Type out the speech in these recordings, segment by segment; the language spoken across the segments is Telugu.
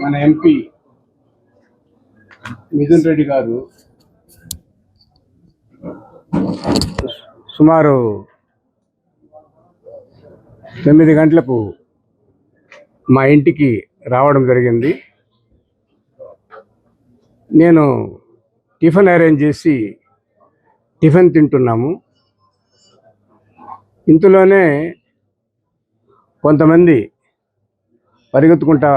మన ఎంపీ మిథున్ రెడ్డి గారు సుమారు 9 గంటలకు మా ఇంటికి రావడం జరిగింది. నేను టిఫిన్ అరేంజ్ చేసి టిఫిన్ తింటున్నాము. ఇంతలోనే కొంతమంది పరిగెత్తుకుంటా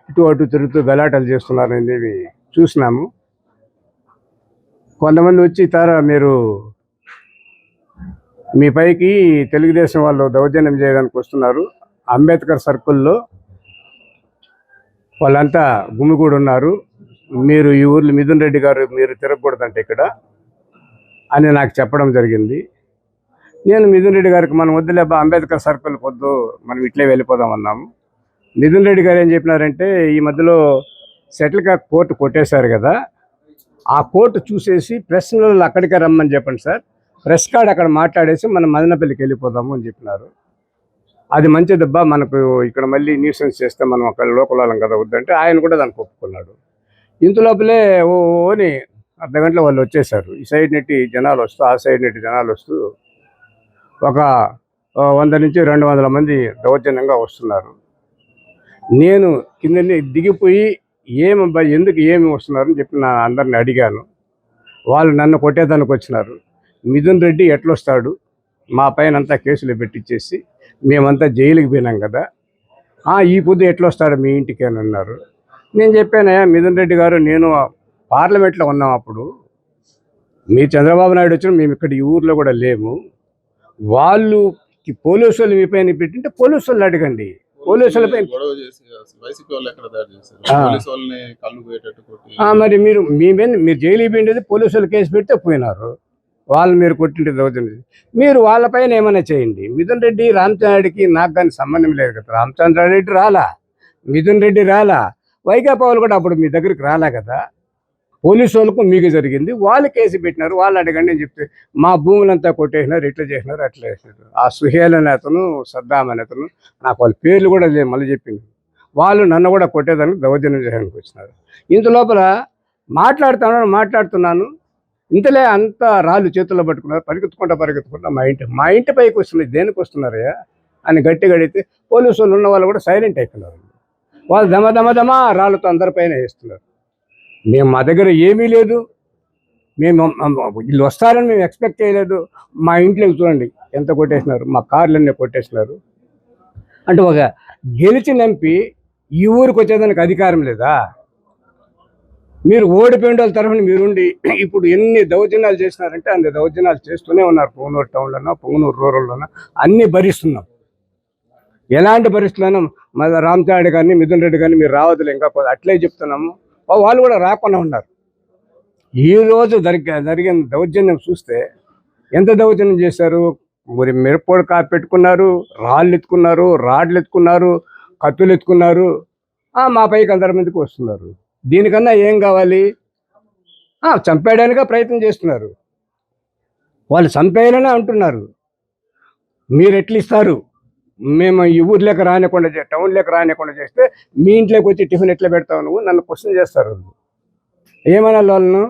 ఇటు అటు తిరుగుతూ గలాటలు చేస్తున్నారనేది చూసినాము. కొంతమంది వచ్చి మీరు మీ పైకి తెలుగుదేశం వాళ్ళు దౌర్జన్యం చేయడానికి వస్తున్నారు, అంబేద్కర్ సర్కిల్లో వాళ్ళంతా గుమిగూడు ఉన్నారు, మీరు ఈ ఊర్లో మిథున్ రెడ్డి గారు మీరు తిరగకూడదంటే ఇక్కడ అని నాకు చెప్పడం జరిగింది. నేను మిథున్ రెడ్డి గారికి మనం వద్దులేబ్బా అంబేద్కర్ సర్కిల్ పొద్దు మనం ఇట్లే వెళ్ళిపోదాం అన్నాము. మిథున్ రెడ్డి గారు ఏం చెప్పినారంటే, ఈ మధ్యలో సెటిల్ కాక్ కోర్టు కొట్టేశారు కదా, ఆ కోర్టు చూసేసి ప్రెస్లో అక్కడికే రమ్మని చెప్పండి సార్, ప్రెస్ కార్డ్ అక్కడ మాట్లాడేసి మనం మదనపల్లికి వెళ్ళిపోదాము అని చెప్పినారు. అది మంచిదబ్బా, మనకు ఇక్కడ మళ్ళీ న్యూసెన్స్ చేస్తే మనం అక్కడ లోకల్ వాళ్ళం కదా వద్దంటే ఆయన కూడా దానికి ఒప్పుకున్నాడు. ఇంతలోపలే ఓని అర్ధగంటలో వాళ్ళు వచ్చేసారు. ఈ సైడ్ నెట్టి జనాలు వస్తూ ఆ సైడ్ నెట్టి జనాలు వస్తూ ఒక 100 నుంచి 200 మంది దౌర్జన్యంగా వస్తున్నారు. నేను కింద దిగిపోయి ఏమబ్బా ఎందుకు ఏమి వస్తున్నారని చెప్పి నా అందరిని అడిగాను. వాళ్ళు నన్ను కొట్టేదానికి వచ్చినారు. మిథున్ రెడ్డి ఎట్లొస్తాడు, మా పైన అంతా కేసులు పెట్టించేసి మేమంతా జైలుకి పోయినాం కదా, ఈ పొద్దు ఎట్లొస్తాడు మీ ఇంటికి అని అన్నారు. నేను చెప్పానయ్యా, మిథున్ రెడ్డి గారు నేను పార్లమెంట్లో ఉన్నాం, అప్పుడు మీ చంద్రబాబు నాయుడు వచ్చిన మేము ఇక్కడ ఈ ఊర్లో కూడా లేము, వాళ్ళు పోలీసు వాళ్ళు మీ పైన పెట్టింటే పోలీసు వాళ్ళు అడగండి, పోలీసులపై మరి మీరు జైలు పోయిండేది పోలీసులు కేసు పెడితే పోయినారు, వాళ్ళు మీరు కొట్టింటే దౌర్జన్యం మీరు వాళ్ళపైన ఏమైనా చేయండి. మిథున్ రెడ్డి రామచంద్రారెడ్డికి నాకు కానీ సంబంధం లేదు కదా, రామచంద్రారెడ్డి రాలా, మిథున్ రెడ్డి రాలా, వైకాపా వాళ్ళు కూడా అప్పుడు మీ దగ్గరికి రాలా కదా, పోలీసు వాళ్ళకు మీకు జరిగింది, వాళ్ళు కేసు పెట్టినారు, వాళ్ళు అడగండి అని చెప్తే మా భూములంతా కొట్టేసినారు, ఇట్లా చేసినారు అట్లా చేసినారు. ఆ సుహేల్ అనే అతను, సద్దాం అనే అతను, నాకు వాళ్ళ పేర్లు కూడా లేదు మళ్ళీ చెప్పింది, వాళ్ళు నన్ను కూడా కొట్టేదానికి దౌర్జన్యం చేయడానికి వచ్చినారు. ఇంత లోపల మాట్లాడుతున్నాను, ఇంతలే అంత రాళ్ళు చేతుల్లో పట్టుకున్నారు, పరిగెత్తుకుంటా మా ఇంటి పైకి వస్తున్నారు, దేనికి వస్తున్నారయ్యా అని గట్టిగా అడిగితే పోలీసు వాళ్ళు ఉన్న వాళ్ళు కూడా సైలెంట్ అయిపోయినారు. వాళ్ళు దమ రాళ్ళతో అందరిపైన వేస్తున్నారు. మా దగ్గర ఏమీ లేదు, వీళ్ళు వస్తారని మేము ఎక్స్పెక్ట్ చేయలేదు. మా ఇంట్లోకి చూడండి ఎంత కొట్టేసినారు, మా కార్లన్నీ కొట్టేసినారు. అంటే ఒక గెలిచిన ఎంపీ ఈ ఊరికి వచ్చేదానికి అధికారం లేదా? మీరు ఓడిపోయిన వాళ్ళ తరఫున మీరుండి ఇప్పుడు ఎన్ని దౌర్జన్యాలు చేసినారంటే అన్ని దౌర్జన్యాలు చేస్తూనే ఉన్నారు. పొంగనూరు టౌన్లోనో పొంగనూరు రూరల్లోనో అన్నీ భరిస్తున్నాం. ఎలాంటి పరిస్థితులను రామచంద్రారెడ్డి గారిని మిథున్ రెడ్డి గారిని మీరు రావద్దులే, ఇంకా అట్లే చెప్తున్నాము, వాళ్ళు కూడా రాకుండా ఉన్నారు. ఈరోజు జరిగిన దౌర్జన్యం చూస్తే ఎంత దౌర్జన్యం చేశారు. మరి మిరపొడి పెట్టుకున్నారు, రాళ్ళు ఎత్తుకున్నారు, రాడ్లు ఎత్తుకున్నారు, కత్తులు ఎత్తుకున్నారు, మా పైకి 100 మందికి వస్తున్నారు. దీనికన్నా ఏం కావాలి? చంపేయడానికే ప్రయత్నం చేస్తున్నారు. వాళ్ళు చంపేయాలని అంటున్నారు. మీరు ఎట్లా ఇస్తారు? మేము ఈ ఊర్లోకి రానికుండా టౌన్లోకి రానికుండా చేస్తే మీ ఇంట్లోకి వచ్చి టిఫిన్ ఎట్లా పెడతావు నువ్వు? నన్ను క్వశ్చన్ చేస్తారు. ఏమనాలి వాళ్ళను?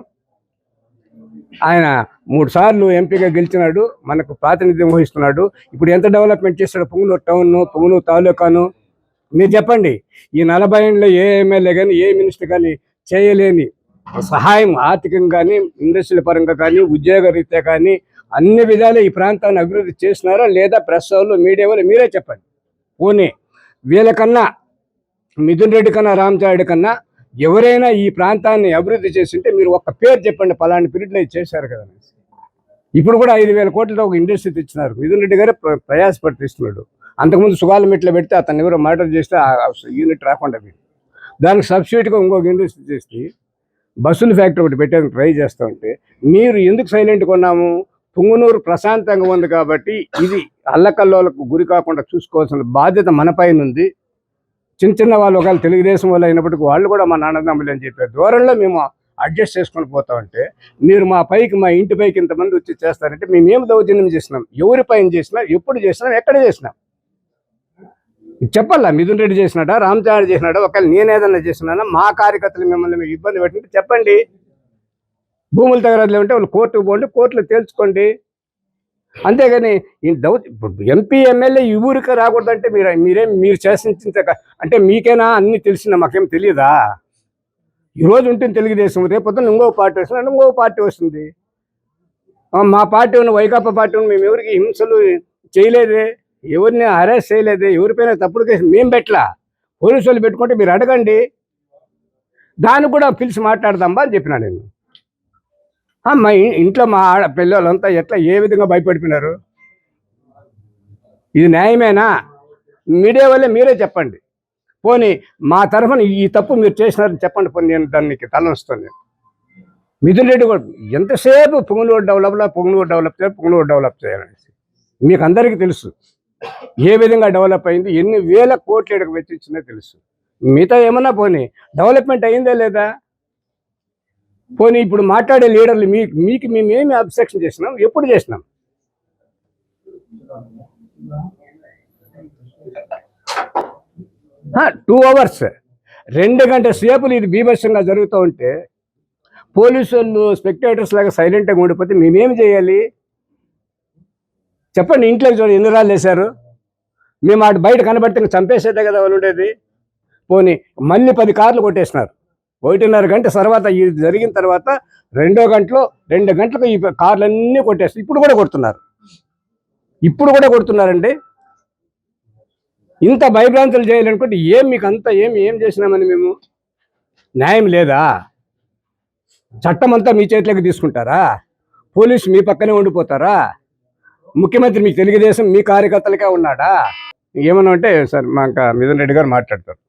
ఆయన 3 సార్లు ఎంపీగా గెలిచినాడు, మనకు ప్రాతినిధ్యం వహిస్తున్నాడు. ఇప్పుడు ఎంత డెవలప్మెంట్ చేస్తాడు పొంగనూరు టౌన్, పొంగనూరు తాలూకాను? మీరు చెప్పండి. ఈ 40 ఏళ్ళలో ఏ ఎమ్మెల్యే కానీ ఏ మినిస్టర్ కానీ చేయలేని సహాయం ఆర్థికంగా కానీ, ఇండస్ట్రీల పరంగా కానీ, ఉద్యోగ రీత్యా కానీ అన్ని విధాలు ఈ ప్రాంతాన్ని అభివృద్ధి చేసినారా లేదా? ప్రెస్ వాళ్ళు, మీడియా వాళ్ళు మీరే చెప్పండి. పోనీ వీళ్ళకన్నా, మిథున్ రెడ్డి కన్నా, రామచంద్రారెడ్డి కన్నా ఎవరైనా ఈ ప్రాంతాన్ని అభివృద్ధి చేసింటే మీరు ఒక్క పేరు చెప్పండి, పలాని పీరియడ్లో ఇది చేశారు కదా. ఇప్పుడు కూడా 5,000 కోట్లతో ఒక ఇండస్ట్రీ తెచ్చినారు. మిథున్ రెడ్డి గారే ప్రయాసపడి తెస్తున్నాడు. అంతకుముందు సుగాల మెట్లో పెడితే అతను ఎవరో మర్డర్ చేస్తే యూనిట్ రాకుండా పోయింది. దానికి సబ్సిడీగా ఇంకొక ఇండస్ట్రీ చేసి బస్సుల ఫ్యాక్టరీ ఒకటి పెట్టేందుకు ట్రై చేస్తూ ఉంటే మీరు ఎందుకు సైలెంట్గా ఉన్నాము? పొంగనూరు ప్రశాంతంగా ఉంది కాబట్టి ఇది అల్లకల్లోలకు గురి కాకుండా చూసుకోవాల్సిన బాధ్యత మన పైన ఉంది. చిన్న వాళ్ళు ఒకవేళ తెలుగుదేశం వాళ్ళు అయినప్పటికీ వాళ్ళు కూడా మా నాన్నదమ్ములు అని చెప్పే ధోరణిలో మేము అడ్జస్ట్ చేసుకొని పోతా ఉంటే మీరు మా ఇంటి పైకి ఇంతమంది వచ్చి చేస్తారంటే మేమేం దౌర్జన్యం చేసినాం? ఎవరి పైన చేసినా, ఎప్పుడు చేసినాం, ఎక్కడ చేసినాం? చెప్పాలా మిథున్ రెడ్డి చేసినాడా, రామచంద్ర చేసినాడా, ఒకవేళ నేనేదన్నా చేసినానా, మా కార్యకర్తలు మిమ్మల్ని మీకు ఇబ్బంది పెట్టింటే చెప్పండి. భూముల తగరాదులు ఉంటే వాళ్ళు కోర్టుకు పోండి, కోర్టులో తేల్చుకోండి. అంతేగాని ఈ ఇప్పుడు ఎంపీ ఎమ్మెల్యే ఈ ఊరికి రాకూడదంటే మీరు శాసించే అంటే మీకేనా అన్ని తెలిసిందా? మాకేం తెలియదా? ఈరోజు ఉంటుంది తెలుగుదేశం, రేపొద్దున ఇంకో పార్టీ వస్తుంది, ఇంకో పార్టీ వస్తుంది. మా పార్టీ ఉన్న వైకాపా పార్టీ ఉన్న మేము ఎవరికి హింసలు చేయలేదే, ఎవరిని అరెస్ట్ చేయలేదే, ఎవరిపైన తప్పుడు కేసు మేము పెట్టలా. పోలీసు వాళ్ళు పెట్టుకుంటే మీరు అడగండి, దాన్ని కూడా పిలిచి మాట్లాడదాంబా అని చెప్పినా నేను. మా ఇంట్లో మా పిల్లలంతా ఎట్లా ఏ విధంగా భయపడిపోయినారు? ఇది న్యాయమేనా? మీడియా వల్లే మీరే చెప్పండి. పోనీ మా తరఫున ఈ తప్పు మీరు చేసినారని చెప్పండి. పోనీ నేను దానికి తలనొస్తాను. మిథున్ రెడ్డి కూడా ఎంతసేపు పొంగులూరు డెవలప్ చేయాలనేసి మీకు అందరికీ తెలుసు. ఏ విధంగా డెవలప్ అయింది, ఎన్ని వేల కోట్లు ఎడకు వెచ్చించిందో తెలుసు. మిగతా ఏమన్నా పోనీ డెవలప్మెంట్ అయిందా లేదా? పోనీ ఇప్పుడు మాట్లాడే లీడర్లు మీకు మేమేమి అబ్స్ట్రక్షన్ చేసినాం? ఎప్పుడు చేసినాం? 2 hours 2 గంటల సేపులు ఇది బీభత్సంగా జరుగుతూ ఉంటే పోలీసు వాళ్ళు స్పెక్టేటర్స్ లాగా సైలెంట్గా ఉండిపోతే మేమేం చేయాలి చెప్పండి? ఇంట్లోకి చూడండి ఎన్ని రాళ్ళు వేశారు. మేము అటు బయట కనబడితే చంపేసేదే కదా వాళ్ళు ఉండేది. పోనీ మళ్ళీ 10 కార్లు కొట్టేసినారు. 1:30 గంట తర్వాత ఇది జరిగిన తర్వాత 2 గంటలకు ఈ కార్లన్నీ కొట్టేస్తారు. ఇప్పుడు కూడా కొడుతున్నారండి. ఇంత భయభ్రాంతులు చేయాలనుకుంటే మీకు అంతా ఏం చేసినామని మేము? న్యాయం లేదా? చట్టం అంతా మీ చేతిలోకి తీసుకుంటారా? పోలీసు మీ పక్కనే ఉండిపోతారా? ముఖ్యమంత్రి మీకు తెలుగుదేశం మీ కార్యకర్తలకే ఉన్నాడా? ఏమన్నా అంటే సార్ మా మిథున్ రెడ్డి గారు మాట్లాడతారు.